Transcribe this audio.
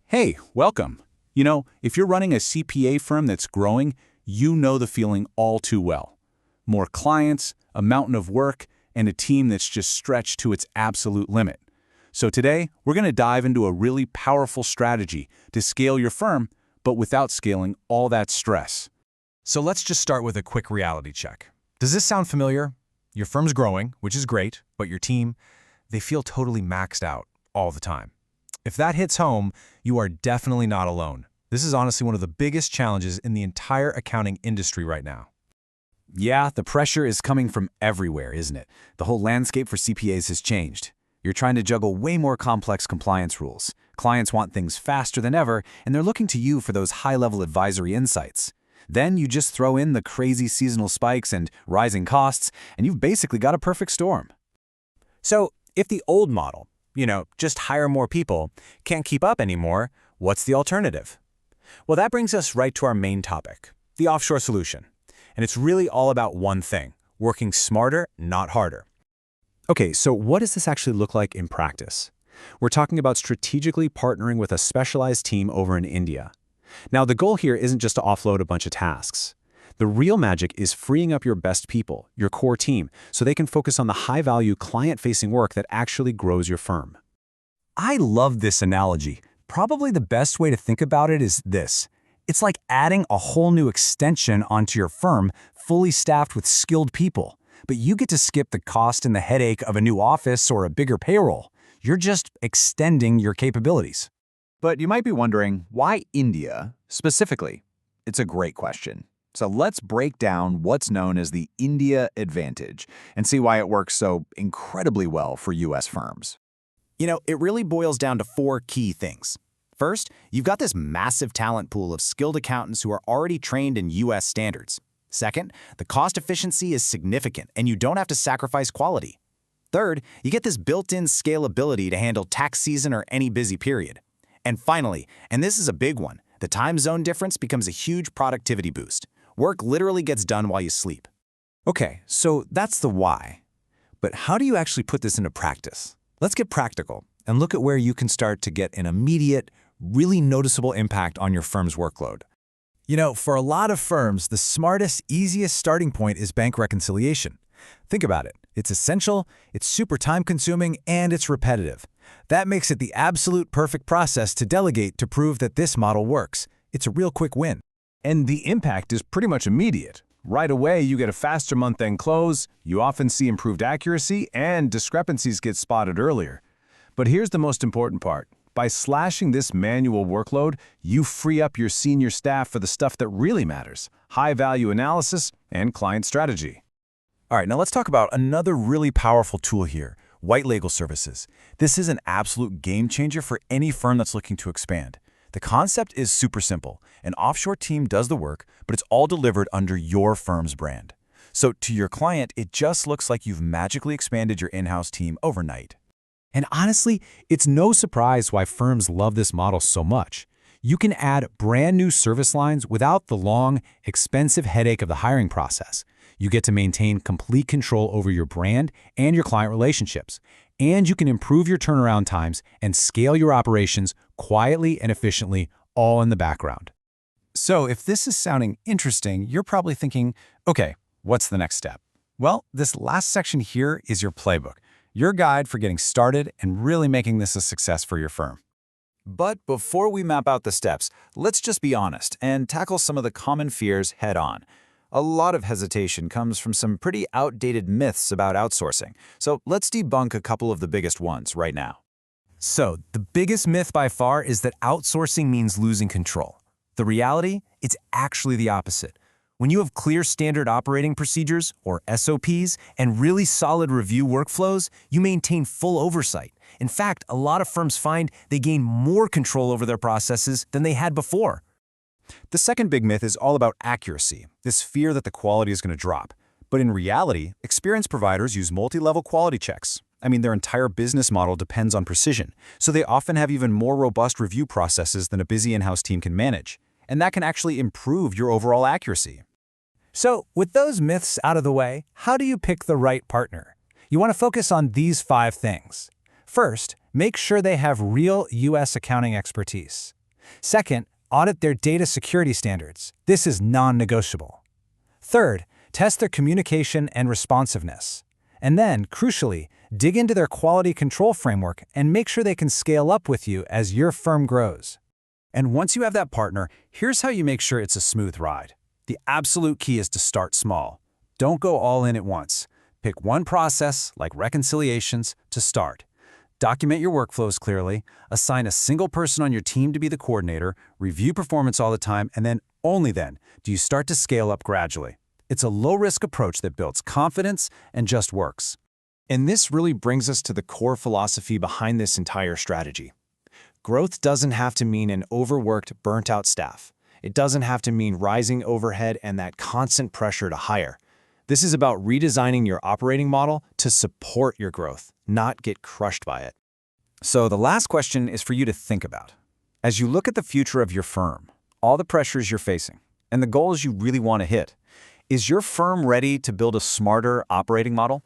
Hey, welcome. If you're running a CPA firm that's growing, you know the feeling all too well. More clients, a mountain of work, and a team that's just stretched to its absolute limit. So today, we're going to dive into a really powerful strategy to scale your firm, but without scaling all that stress. So let's just start with a quick reality check. Does this sound familiar? Your firm's growing, which is great, but your team, they feel totally maxed out all the time. If that hits home, you are definitely not alone. This is honestly one of the biggest challenges in the entire accounting industry right now. Yeah, the pressure is coming from everywhere, isn't it? The whole landscape for CPAs has changed. You're trying to juggle way more complex compliance rules. Clients want things faster than ever, and they're looking to you for those high-level advisory insights. Then you just throw in the crazy seasonal spikes and rising costs, and you've basically got a perfect storm. So if the old model, just hire more people, can't keep up anymore, what's the alternative? Well, that brings us right to our main topic, the offshore solution. And it's really all about one thing, working smarter, not harder. Okay, so what does this actually look like in practice? We're talking about strategically partnering with a specialized team over in India. Now, the goal here isn't just to offload a bunch of tasks. The real magic is freeing up your best people, your core team, so they can focus on the high-value client-facing work that actually grows your firm. I love this analogy. Probably the best way to think about it is this. It's like adding a whole new extension onto your firm, fully staffed with skilled people. But you get to skip the cost and the headache of a new office or a bigger payroll. You're just extending your capabilities. But you might be wondering, why India specifically? It's a great question. So let's break down what's known as the India advantage and see why it works so incredibly well for U.S. firms. It really boils down to four key things. First, you've got this massive talent pool of skilled accountants who are already trained in U.S. standards. Second, the cost efficiency is significant and you don't have to sacrifice quality. Third, you get this built-in scalability to handle tax season or any busy period. And finally, and this is a big one, the time zone difference becomes a huge productivity boost. Work literally gets done while you sleep. Okay, so that's the why. But how do you actually put this into practice? Let's get practical and look at where you can start to get an immediate, really noticeable impact on your firm's workload. For a lot of firms, the smartest, easiest starting point is bank reconciliation. Think about it. It's essential, it's super time-consuming, and it's repetitive. That makes it the absolute perfect process to delegate to prove that this model works. It's a real quick win. And the impact is pretty much immediate. Right away, you get a faster month-end close, you often see improved accuracy, and discrepancies get spotted earlier. But here's the most important part. By slashing this manual workload, you free up your senior staff for the stuff that really matters, high-value analysis and client strategy. All right, now let's talk about another really powerful tool here, white label services. This is an absolute game changer for any firm that's looking to expand. The concept is super simple. An offshore team does the work, but it's all delivered under your firm's brand. So to your client, it just looks like you've magically expanded your in-house team overnight. And honestly, it's no surprise why firms love this model so much. You can add brand new service lines without the long, expensive headache of the hiring process. You get to maintain complete control over your brand and your client relationships. And you can improve your turnaround times and scale your operations quietly and efficiently, all in the background. So if this is sounding interesting, you're probably thinking, okay, what's the next step? Well, this last section here is your playbook, your guide for getting started and really making this a success for your firm. But before we map out the steps, let's just be honest and tackle some of the common fears head-on. A lot of hesitation comes from some pretty outdated myths about outsourcing, so let's debunk a couple of the biggest ones right now. So, the biggest myth by far is that outsourcing means losing control. The reality? It's actually the opposite. When you have clear standard operating procedures, or SOPs, and really solid review workflows, you maintain full oversight. In fact, a lot of firms find they gain more control over their processes than they had before. The second big myth is all about accuracy, this fear that the quality is going to drop. But in reality, experienced providers use multi-level quality checks. Their entire business model depends on precision, so they often have even more robust review processes than a busy in-house team can manage. And that can actually improve your overall accuracy. So with those myths out of the way, how do you pick the right partner? You want to focus on these 5 things. First, make sure they have real U.S. accounting expertise. Second, audit their data security standards. This is non-negotiable. Third, test their communication and responsiveness. And then, crucially, dig into their quality control framework and make sure they can scale up with you as your firm grows. And once you have that partner, here's how you make sure it's a smooth ride. The absolute key is to start small. Don't go all in at once. Pick one process, like reconciliations, to start. Document your workflows clearly, assign a single person on your team to be the coordinator, review performance all the time, and then, only then, do you start to scale up gradually. It's a low-risk approach that builds confidence and just works. And this really brings us to the core philosophy behind this entire strategy. Growth doesn't have to mean an overworked, burnt-out staff. It doesn't have to mean rising overhead and that constant pressure to hire. This is about redesigning your operating model to support your growth, not get crushed by it. So the last question is for you to think about. As you look at the future of your firm, all the pressures you're facing, and the goals you really want to hit, is your firm ready to build a smarter operating model?